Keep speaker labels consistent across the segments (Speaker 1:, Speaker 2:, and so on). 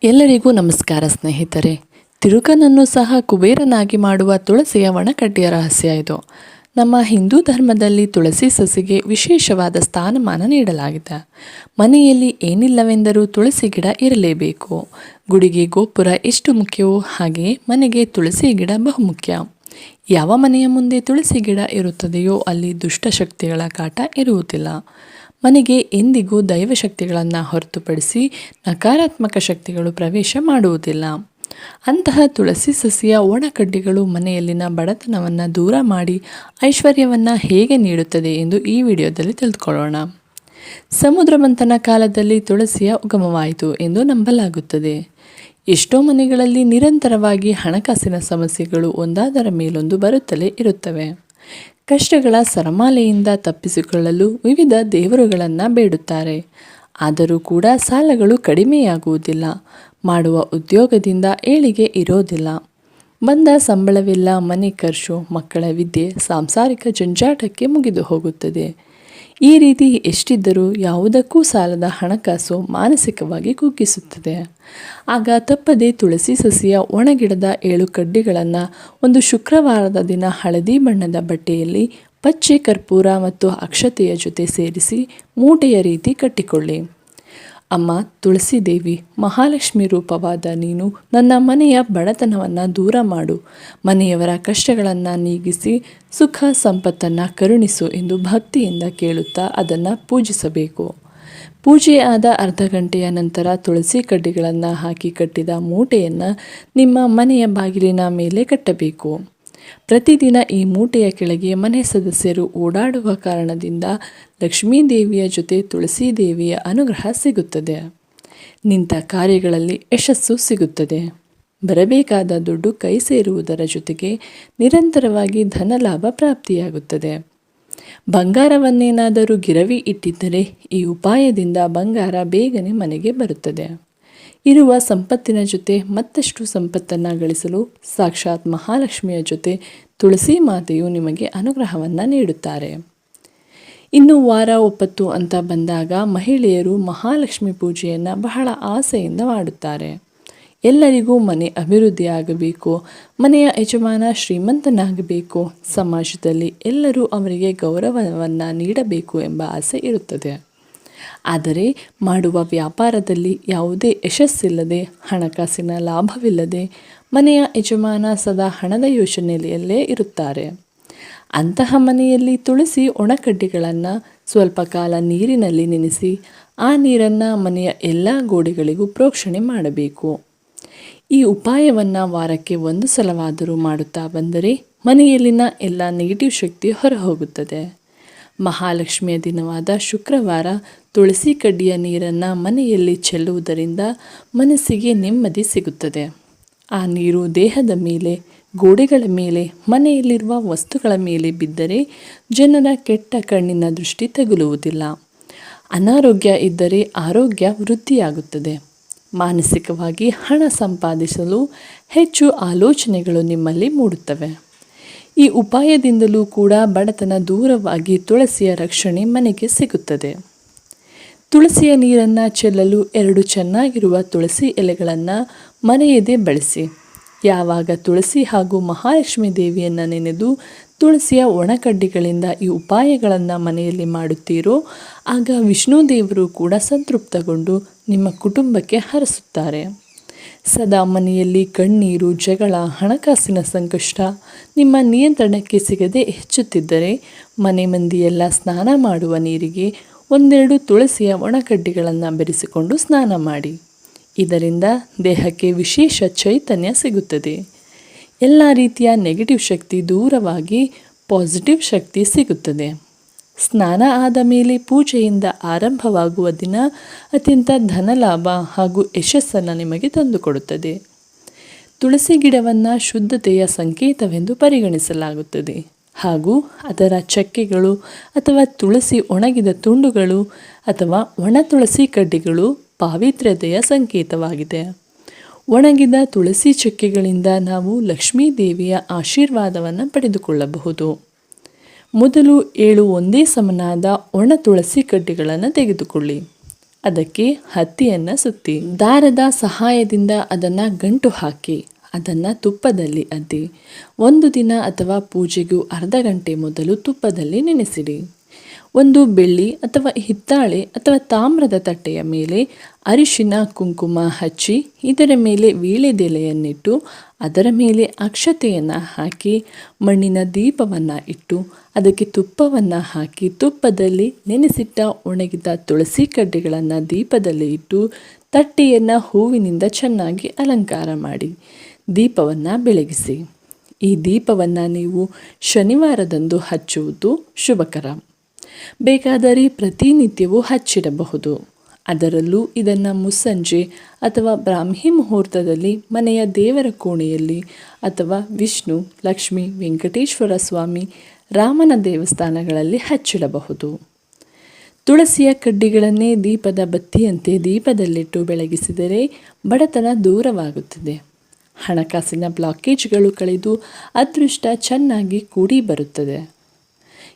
Speaker 1: ಎಲ್ಲರಿಗೂ ನಮಸ್ಕಾರ ಸ್ನೇಹಿತರೆ. ತಿರುಕನನ್ನು ಸಹ ಕುಬೇರನಾಗಿ ಮಾಡುವ ತುಳಸಿಯ ಒಣಕಡ್ಡಿಯ ರಹಸ್ಯ ಇದು. ನಮ್ಮ ಹಿಂದೂ ಧರ್ಮದಲ್ಲಿ ತುಳಸಿ ಸಸಿಗೆ ವಿಶೇಷವಾದ ಸ್ಥಾನಮಾನ ನೀಡಲಾಗಿದೆ. ಮನೆಯಲ್ಲಿ ಏನಿಲ್ಲವೆಂದರೂ ತುಳಸಿ ಗಿಡ ಇರಲೇಬೇಕು. ಗುಡಿಗೆ ಗೋಪುರ ಎಷ್ಟು ಮುಖ್ಯವೋ ಹಾಗೆಯೇ ಮನೆಗೆ ತುಳಸಿ ಗಿಡ ಬಹುಮುಖ್ಯ. ಯಾವ ಮನೆಯ ಮುಂದೆ ತುಳಸಿ ಗಿಡ ಇರುತ್ತದೆಯೋ ಅಲ್ಲಿ ದುಷ್ಟಶಕ್ತಿಗಳ ಕಾಟ ಇರುವುದಿಲ್ಲ. ಮನೆಗೆ ಎಂದಿಗೂ ದೈವಶಕ್ತಿಗಳನ್ನು ಹೊರತುಪಡಿಸಿ ನಕಾರಾತ್ಮಕ ಶಕ್ತಿಗಳು ಪ್ರವೇಶ ಮಾಡುವುದಿಲ್ಲ. ಅಂತಹ ತುಳಸಿ ಸಸಿಯ ಒಣಕಡ್ಡಿಗಳು ಮನೆಯಲ್ಲಿನ ಬಡತನವನ್ನು ದೂರ ಮಾಡಿ ಐಶ್ವರ್ಯವನ್ನು ಹೇಗೆ ನೀಡುತ್ತದೆ ಎಂದು ಈ ವಿಡಿಯೋದಲ್ಲಿ ತಿಳಿದುಕೊಳ್ಳೋಣ. ಸಮುದ್ರ ಮಂಥನ ಕಾಲದಲ್ಲಿ ತುಳಸಿಯ ಉಗಮವಾಯಿತು ಎಂದು ನಂಬಲಾಗುತ್ತದೆ. ಎಷ್ಟೋ ಮನೆಗಳಲ್ಲಿ ನಿರಂತರವಾಗಿ ಹಣಕಾಸಿನ ಸಮಸ್ಯೆಗಳು ಒಂದಾದರ ಮೇಲೊಂದು ಬರುತ್ತಲೇ ಇರುತ್ತವೆ. ಕಷ್ಟಗಳ ಸರಮಾಲೆಯಿಂದ ತಪ್ಪಿಸಿಕೊಳ್ಳಲು ವಿವಿಧ ದೇವರುಗಳನ್ನು ಬೇಡುತ್ತಾರೆ. ಆದರೂ ಕೂಡ ಸಾಲಗಳು ಕಡಿಮೆಯಾಗುವುದಿಲ್ಲ. ಮಾಡುವ ಉದ್ಯೋಗದಿಂದ ಏಳಿಗೆ ಇರೋದಿಲ್ಲ. ಬಂದ ಸಂಬಳವೆಲ್ಲ ಮನೆ ಖರ್ಚು, ಮಕ್ಕಳ ವಿದ್ಯೆ, ಸಾಂಸಾರಿಕ ಜಂಜಾಟಕ್ಕೆ ಮುಗಿದು ಹೋಗುತ್ತದೆ. ಈ ರೀತಿ ಎಷ್ಟಿದ್ದರೂ ಯಾವುದಕ್ಕೂ ಸಾಲದ ಹಣಕಾಸು ಮಾನಸಿಕವಾಗಿ ಕುಗ್ಗಿಸುತ್ತದೆ. ಆಗ ತಪ್ಪದೆ ತುಳಸಿ ಸಸಿಯ ಒಣಗಿಡದ 7 ಕಡ್ಡಿಗಳನ್ನು ಒಂದು ಶುಕ್ರವಾರದ ದಿನ ಹಳದಿ ಬಣ್ಣದ ಬಟ್ಟೆಯಲ್ಲಿ ಪಚ್ಚೆ ಕರ್ಪೂರ ಮತ್ತು ಅಕ್ಷತೆಯ ಜೊತೆ ಸೇರಿಸಿ ಮೂಟೆಯ ರೀತಿ ಕಟ್ಟಿಕೊಳ್ಳಿ. ಅಮ್ಮ ತುಳಸಿ ದೇವಿ, ಮಹಾಲಕ್ಷ್ಮಿ ರೂಪವಾದ ನೀನು ನನ್ನ ಮನೆಯ ಬಡತನವನ್ನು ದೂರ ಮಾಡು, ಮನೆಯವರ ಕಷ್ಟಗಳನ್ನು ನೀಗಿಸಿ ಸುಖ ಸಂಪತ್ತನ್ನು ಕರುಣಿಸು ಎಂದು ಭಕ್ತಿಯಿಂದ ಕೇಳುತ್ತಾ ಅದನ್ನು ಪೂಜಿಸಬೇಕು. ಪೂಜೆ ಆದ ಅರ್ಧ ಗಂಟೆಯ ನಂತರ ತುಳಸಿ ಕಡ್ಡಿಗಳನ್ನು ಹಾಕಿ ಕಟ್ಟಿದ ಮೂಟೆಯನ್ನು ನಿಮ್ಮ ಮನೆಯ ಬಾಗಿಲಿನ ಮೇಲೆ ಕಟ್ಟಬೇಕು. ಪ್ರತಿದಿನ ಈ ಮೂಟೆಯ ಕೆಳಗೆ ಮನೆ ಸದಸ್ಯರು ಓಡಾಡುವ ಕಾರಣದಿಂದ ಲಕ್ಷ್ಮೀ ದೇವಿಯ ಜೊತೆ ತುಳಸಿ ದೇವಿಯ ಅನುಗ್ರಹ ಸಿಗುತ್ತದೆ. ನಿಂತ ಕಾರ್ಯಗಳಲ್ಲಿ ಯಶಸ್ಸು ಸಿಗುತ್ತದೆ. ಬರಬೇಕಾದ ದುಡ್ಡು ಕೈ ಸೇರುವುದರ ಜೊತೆಗೆ ನಿರಂತರವಾಗಿ ಧನಲಾಭ ಪ್ರಾಪ್ತಿಯಾಗುತ್ತದೆ. ಬಂಗಾರವನ್ನೇನಾದರೂ ಗಿರವಿ ಇಟ್ಟಿದ್ದರೆ ಈ ಉಪಾಯದಿಂದ ಬಂಗಾರ ಬೇಗನೆ ಮನೆಗೆ ಬರುತ್ತದೆ. ಇರುವ ಸಂಪತ್ತಿನ ಜೊತೆ ಮತ್ತಷ್ಟು ಸಂಪತ್ತನ್ನು ಗಳಿಸಲು ಸಾಕ್ಷಾತ್ ಮಹಾಲಕ್ಷ್ಮಿಯ ಜೊತೆ ತುಳಸಿ ಮಾತೆಯು ನಿಮಗೆ ಅನುಗ್ರಹವನ್ನು ನೀಡುತ್ತಾರೆ. ಇನ್ನು ವಾರ ಒಪ್ಪತ್ತು ಅಂತ ಬಂದಾಗ ಮಹಿಳೆಯರು ಮಹಾಲಕ್ಷ್ಮಿ ಪೂಜೆಯನ್ನು ಬಹಳ ಆಸೆಯಿಂದ ಮಾಡುತ್ತಾರೆ. ಎಲ್ಲರಿಗೂ ಮನೆ ಅಭಿವೃದ್ಧಿಯಾಗಬೇಕು, ಮನೆಯ ಯಜಮಾನ ಶ್ರೀಮಂತನಾಗಬೇಕು, ಸಮಾಜದಲ್ಲಿ ಎಲ್ಲರೂ ಅವರಿಗೆ ಗೌರವವನ್ನು ನೀಡಬೇಕು ಎಂಬ ಆಸೆ ಇರುತ್ತದೆ. ಆದರೆ ಮಾಡುವ ವ್ಯಾಪಾರದಲ್ಲಿ ಯಾವುದೇ ಯಶಸ್ಸಿಲ್ಲದೆ, ಹಣಕಾಸಿನ ಲಾಭವಿಲ್ಲದೆ ಮನೆಯ ಯಜಮಾನ ಸದಾ ಹಣದ ಯೋಚನೆಯಲ್ಲೇ ಇರುತ್ತಾರೆ. ಅಂತಹ ಮನೆಯಲ್ಲಿ ತುಳಸಿ ಒಣಕಡ್ಡಿಗಳನ್ನು ಸ್ವಲ್ಪ ಕಾಲ ನೀರಿನಲ್ಲಿ ನೆನೆಸಿ ಆ ನೀರನ್ನು ಮನೆಯ ಎಲ್ಲ ಗೋಡೆಗಳಿಗೂ ಪ್ರೋಕ್ಷಣೆ ಮಾಡಬೇಕು. ಈ ಉಪಾಯವನ್ನು ವಾರಕ್ಕೆ 1 ಸಲವಾದರೂ ಮಾಡುತ್ತಾ ಬಂದರೆ ಮನೆಯಲ್ಲಿನ ಎಲ್ಲ ನೆಗೆಟಿವ್ ಶಕ್ತಿ ಹೊರಹೋಗುತ್ತದೆ. ಮಹಾಲಕ್ಷ್ಮಿಯ ದಿನವಾದ ಶುಕ್ರವಾರ ತುಳಸಿ ಕಡ್ಡಿಯ ನೀರನ್ನು ಮನೆಯಲ್ಲಿ ಚೆಲ್ಲುವುದರಿಂದ ಮನಸ್ಸಿಗೆ ನೆಮ್ಮದಿ ಸಿಗುತ್ತದೆ. ಆ ನೀರು ದೇಹದ ಮೇಲೆ, ಗೋಡೆಗಳ ಮೇಲೆ, ಮನೆಯಲ್ಲಿರುವ ವಸ್ತುಗಳ ಮೇಲೆ ಬಿದ್ದರೆ ಜನರ ಕೆಟ್ಟ ಕಣ್ಣಿನ ದೃಷ್ಟಿ ತಗುಲುವುದಿಲ್ಲ. ಅನಾರೋಗ್ಯ ಇದ್ದರೆ ಆರೋಗ್ಯ ವೃದ್ಧಿಯಾಗುತ್ತದೆ. ಮಾನಸಿಕವಾಗಿ ಹಣ ಸಂಪಾದಿಸಲು ಹೆಚ್ಚು ಆಲೋಚನೆಗಳು ನಿಮ್ಮಲ್ಲಿ ಮೂಡುತ್ತವೆ. ಈ ಉಪಾಯದಿಂದಲೂ ಕೂಡ ಬಡತನ ದೂರವಾಗಿ ತುಳಸಿಯ ರಕ್ಷಣೆ ಮನೆಗೆ ಸಿಗುತ್ತದೆ. ತುಳಸಿಯ ನೀರನ್ನು ಚೆಲ್ಲಲು 2 ಚೆನ್ನಾಗಿರುವ ತುಳಸಿ ಎಲೆಗಳನ್ನು ಮರೆಯದೆ ಬಳಸಿ. ಯಾವಾಗ ತುಳಸಿ ಹಾಗೂ ಮಹಾಲಕ್ಷ್ಮಿ ದೇವಿಯನ್ನು ನೆನೆದು ತುಳಸಿಯ ಒಣಕಡ್ಡಿಗಳಿಂದ ಈ ಉಪಾಯಗಳನ್ನು ಮನೆಯಲ್ಲಿ ಮಾಡುತ್ತೀರೋ ಆಗ ವಿಷ್ಣು ದೇವರು ಕೂಡ ಸಂತೃಪ್ತಗೊಂಡು ನಿಮ್ಮ ಕುಟುಂಬಕ್ಕೆ ಹರಸುತ್ತಾರೆ. ಸದಾ ಮನೆಯಲ್ಲಿ ಕಣ್ಣೀರು, ಜಗಳ, ಹಣಕಾಸಿನ ಸಂಕಷ್ಟ ನಿಮ್ಮ ನಿಯಂತ್ರಣಕ್ಕೆ ಸಿಗದೆ ಹೆಚ್ಚುತ್ತಿದ್ದರೆ ಮನೆ ಮಂದಿಯೆಲ್ಲ ಸ್ನಾನ ಮಾಡುವ ನೀರಿಗೆ 1-2 ತುಳಸಿಯ ಒಣಕಡ್ಡಿಗಳನ್ನು ಬೆರೆಸಿಕೊಂಡು ಸ್ನಾನ ಮಾಡಿ. ಇದರಿಂದ ದೇಹಕ್ಕೆ ವಿಶೇಷ ಚೈತನ್ಯ ಸಿಗುತ್ತದೆ. ಎಲ್ಲ ರೀತಿಯ ನೆಗೆಟಿವ್ ಶಕ್ತಿ ದೂರವಾಗಿ ಪಾಸಿಟಿವ್ ಶಕ್ತಿ ಸಿಗುತ್ತದೆ. ಸ್ನಾನ ಆದ ಮೇಲೆ ಪೂಜೆಯಿಂದ ಆರಂಭವಾಗುವ ದಿನ ಅತ್ಯಂತ ಧನಲಾಭ ಹಾಗೂ ಯಶಸ್ಸನ್ನು ನಿಮಗೆ ತಂದುಕೊಡುತ್ತದೆ. ತುಳಸಿ ಗಿಡವನ್ನು ಶುದ್ಧತೆಯ ಸಂಕೇತವೆಂದು ಪರಿಗಣಿಸಲಾಗುತ್ತದೆ ಹಾಗೂ ಅದರ ಚಕ್ಕೆಗಳು ಅಥವಾ ತುಳಸಿ ಒಣಗಿದ ತುಂಡುಗಳು ಅಥವಾ ಒಣ ತುಳಸಿ ಕಡ್ಡಿಗಳು ಪಾವಿತ್ರ್ಯತೆಯ ಸಂಕೇತವಾಗಿದೆ. ಒಣಗಿದ ತುಳಸಿ ಚಕ್ಕೆಗಳಿಂದ ನಾವು ಲಕ್ಷ್ಮೀ ದೇವಿಯ ಆಶೀರ್ವಾದವನ್ನು ಪಡೆದುಕೊಳ್ಳಬಹುದು. ಮೊದಲು 7 ಒಂದೇ ಸಮನಾದ ಒಣ ತುಳಸಿ ಕಡ್ಡಿಗಳನ್ನು ತೆಗೆದುಕೊಳ್ಳಿ. ಅದಕ್ಕೆ ಹತ್ತಿಯನ್ನು ಸುತ್ತಿ ದಾರದ ಸಹಾಯದಿಂದ ಅದನ್ನು ಗಂಟು ಹಾಕಿ ಅದನ್ನು ತುಪ್ಪದಲ್ಲಿ ಅದ್ದಿ 1 ದಿನ ಅಥವಾ ಪೂಜೆಗೂ ಅರ್ಧ ಗಂಟೆ ಮೊದಲು ತುಪ್ಪದಲ್ಲಿ ನೆನೆಸಿಡಿ. ಒಂದು ಬೆಳ್ಳಿ ಅಥವಾ ಹಿತ್ತಾಳೆ ಅಥವಾ ತಾಮ್ರದ ತಟ್ಟೆಯ ಮೇಲೆ ಅರಿಶಿನ ಕುಂಕುಮ ಹಚ್ಚಿ ಇದರ ಮೇಲೆ ವೀಳ್ಯದೆಲೆಯನ್ನಿಟ್ಟು ಅದರ ಮೇಲೆ ಅಕ್ಷತೆಯನ್ನು ಹಾಕಿ ಮಣ್ಣಿನ ದೀಪವನ್ನು ಇಟ್ಟು ಅದಕ್ಕೆ ತುಪ್ಪವನ್ನು ಹಾಕಿ ತುಪ್ಪದಲ್ಲಿ ನೆನೆಸಿಟ್ಟ ಒಣಗಿದ ತುಳಸಿ ಕಡ್ಡಿಗಳನ್ನು ದೀಪದಲ್ಲಿ ಇಟ್ಟು ತಟ್ಟೆಯನ್ನು ಹೂವಿನಿಂದ ಚೆನ್ನಾಗಿ ಅಲಂಕಾರ ಮಾಡಿ ದೀಪವನ್ನು ಬೆಳಗಿಸಿ. ಈ ದೀಪವನ್ನು ನೀವು ಶನಿವಾರದಂದು ಹಚ್ಚುವುದು ಶುಭಕರ. ಬೇಕಾದರೆ ಪ್ರತಿನಿತ್ಯವೂ ಹಚ್ಚಿಡಬಹುದು. ಅದರಲ್ಲೂ ಇದನ್ನು ಮುಸ್ಸಂಜೆ ಅಥವಾ ಬ್ರಾಹ್ಮಿ ಮುಹೂರ್ತದಲ್ಲಿ ಮನೆಯ ದೇವರ ಕೋಣೆಯಲ್ಲಿ ಅಥವಾ ವಿಷ್ಣು, ಲಕ್ಷ್ಮಿ, ವೆಂಕಟೇಶ್ವರ ಸ್ವಾಮಿ, ರಾಮನ ದೇವಸ್ಥಾನಗಳಲ್ಲಿ ಹಚ್ಚಿಡಬಹುದು. ತುಳಸಿಯ ಕಡ್ಡಿಗಳನ್ನೇ ದೀಪದ ಬತ್ತಿಯಂತೆ ದೀಪದಲ್ಲಿಟ್ಟು ಬೆಳಗಿಸಿದರೆ ಬಡತನ ದೂರವಾಗುತ್ತದೆ. ಹಣಕಾಸಿನ ಬ್ಲಾಕೇಜ್ಗಳು ಕಳೆದು ಅದೃಷ್ಟ ಚೆನ್ನಾಗಿ ಕೂಡಿ ಬರುತ್ತದೆ.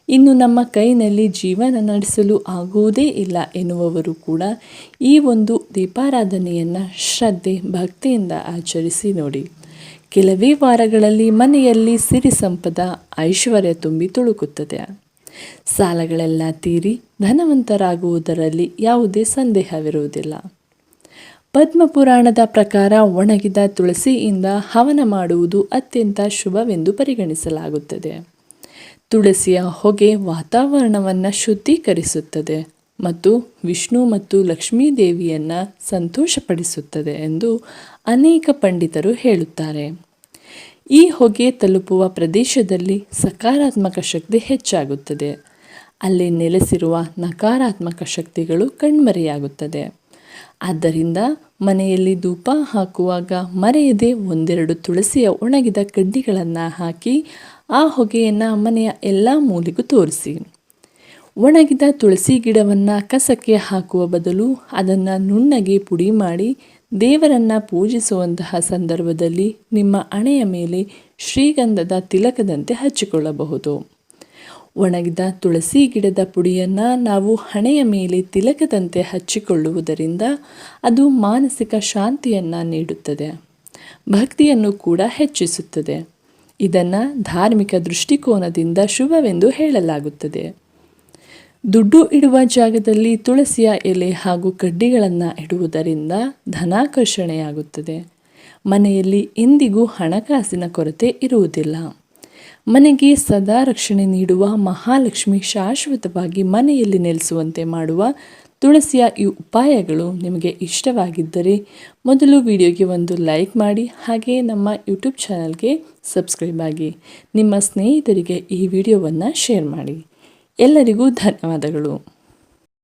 Speaker 1: ಇನ್ನು ನಮ್ಮ ಕೈನಲ್ಲಿ ಜೀವನ ನಡೆಸಲು ಆಗುವುದೇ ಇಲ್ಲ ಎನ್ನುವವರು ಕೂಡ ಈ ಒಂದು ದೀಪಾರಾಧನೆಯನ್ನು ಶ್ರದ್ಧೆ ಭಕ್ತಿಯಿಂದ ಆಚರಿಸಿ ನೋಡಿ. ಕೆಲವೇ ವಾರಗಳಲ್ಲಿ ಮನೆಯಲ್ಲಿ ಸಿರಿ ಸಂಪದ ಐಶ್ವರ್ಯ ತುಂಬಿ ತುಳುಕುತ್ತದೆ. ಸಾಲಗಳೆಲ್ಲ ತೀರಿ ಧನವಂತರಾಗುವುದರಲ್ಲಿ ಯಾವುದೇ ಸಂದೇಹವಿರುವುದಿಲ್ಲ. ಪದ್ಮಪುರಾಣದ ಪ್ರಕಾರ ಒಣಗಿದ ತುಳಸಿಯಿಂದ ಹವನ ಮಾಡುವುದು ಅತ್ಯಂತ ಶುಭವೆಂದು ಪರಿಗಣಿಸಲಾಗುತ್ತದೆ. ತುಳಸಿಯ ಹೊಗೆ ವಾತಾವರಣವನ್ನು ಶುದ್ಧೀಕರಿಸುತ್ತದೆ ಮತ್ತು ವಿಷ್ಣು ಮತ್ತು ಲಕ್ಷ್ಮೀ ದೇವಿಯನ್ನು ಸಂತೋಷಪಡಿಸುತ್ತದೆ ಎಂದು ಅನೇಕ ಪಂಡಿತರು ಹೇಳುತ್ತಾರೆ. ಈ ಹೊಗೆ ತಲುಪುವ ಪ್ರದೇಶದಲ್ಲಿ ಸಕಾರಾತ್ಮಕ ಶಕ್ತಿ ಹೆಚ್ಚಾಗುತ್ತದೆ. ಅಲ್ಲಿ ನೆಲೆಸಿರುವ ನಕಾರಾತ್ಮಕ ಶಕ್ತಿಗಳು ಕಣ್ಮರೆಯಾಗುತ್ತದೆ. ಆದ್ದರಿಂದ ಮನೆಯಲ್ಲಿ ಧೂಪ ಹಾಕುವಾಗ ಮರೆಯದೆ 1-2 ತುಳಸಿಯ ಒಣಗಿದ ಕಡ್ಡಿಗಳನ್ನು ಹಾಕಿ ಆ ಹೊಗೆಯನ್ನು ಮನೆಯ ಎಲ್ಲ ಮೂಲೆಗೂ ತೋರಿಸಿ. ಒಣಗಿದ ತುಳಸಿ ಗಿಡವನ್ನು ಕಸಕ್ಕೆ ಹಾಕುವ ಬದಲು ಅದನ್ನು ನುಣ್ಣಗೆ ಪುಡಿ ಮಾಡಿ ದೇವರನ್ನು ಪೂಜಿಸುವಂತಹ ಸಂದರ್ಭದಲ್ಲಿ ನಿಮ್ಮ ಹಣೆಯ ಮೇಲೆ ಶ್ರೀಗಂಧದ ತಿಲಕದಂತೆ ಹಚ್ಚಿಕೊಳ್ಳಬಹುದು. ಒಣಗಿದ ತುಳಸಿ ಗಿಡದ ಪುಡಿಯನ್ನು ನಾವು ಹಣೆಯ ಮೇಲೆ ತಿಲಕದಂತೆ ಹಚ್ಚಿಕೊಳ್ಳುವುದರಿಂದ ಅದು ಮಾನಸಿಕ ಶಾಂತಿಯನ್ನು ನೀಡುತ್ತದೆ, ಭಕ್ತಿಯನ್ನು ಕೂಡ ಹೆಚ್ಚಿಸುತ್ತದೆ. ಇದನ್ನು ಧಾರ್ಮಿಕ ದೃಷ್ಟಿಕೋನದಿಂದ ಶುಭವೆಂದು ಹೇಳಲಾಗುತ್ತದೆ. ದುಡ್ಡು ಇಡುವ ಜಾಗದಲ್ಲಿ ತುಳಸಿಯ ಎಲೆ ಹಾಗೂ ಕಡ್ಡಿಗಳನ್ನು ಇಡುವುದರಿಂದ ಧನಾಕರ್ಷಣೆಯಾಗುತ್ತದೆ. ಮನೆಯಲ್ಲಿ ಎಂದಿಗೂ ಹಣಕಾಸಿನ ಕೊರತೆ ಇರುವುದಿಲ್ಲ. ಮನೆಗೆ ಸದಾ ರಕ್ಷಣೆ ನೀಡುವ ಮಹಾಲಕ್ಷ್ಮಿ ಶಾಶ್ವತವಾಗಿ ಮನೆಯಲ್ಲಿ ನೆಲೆಸುವಂತೆ ಮಾಡುವ ತುಳಸಿಯ ಈ ಉಪಾಯಗಳು ನಿಮಗೆ ಇಷ್ಟವಾಗಿದ್ದರೆ ಮೊದಲು ವಿಡಿಯೋಗೆ ಒಂದು ಲೈಕ್ ಮಾಡಿ, ಹಾಗೆ ನಮ್ಮ ಯೂಟ್ಯೂಬ್ ಚಾನಲ್ಗೆ ಸಬ್ಸ್ಕ್ರೈಬ್ ಆಗಿ. ನಿಮ್ಮ ಸ್ನೇಹಿತರಿಗೆ ಈ ವಿಡಿಯೋವನ್ನು ಶೇರ್ ಮಾಡಿ. ಎಲ್ಲರಿಗೂ ಧನ್ಯವಾದಗಳು.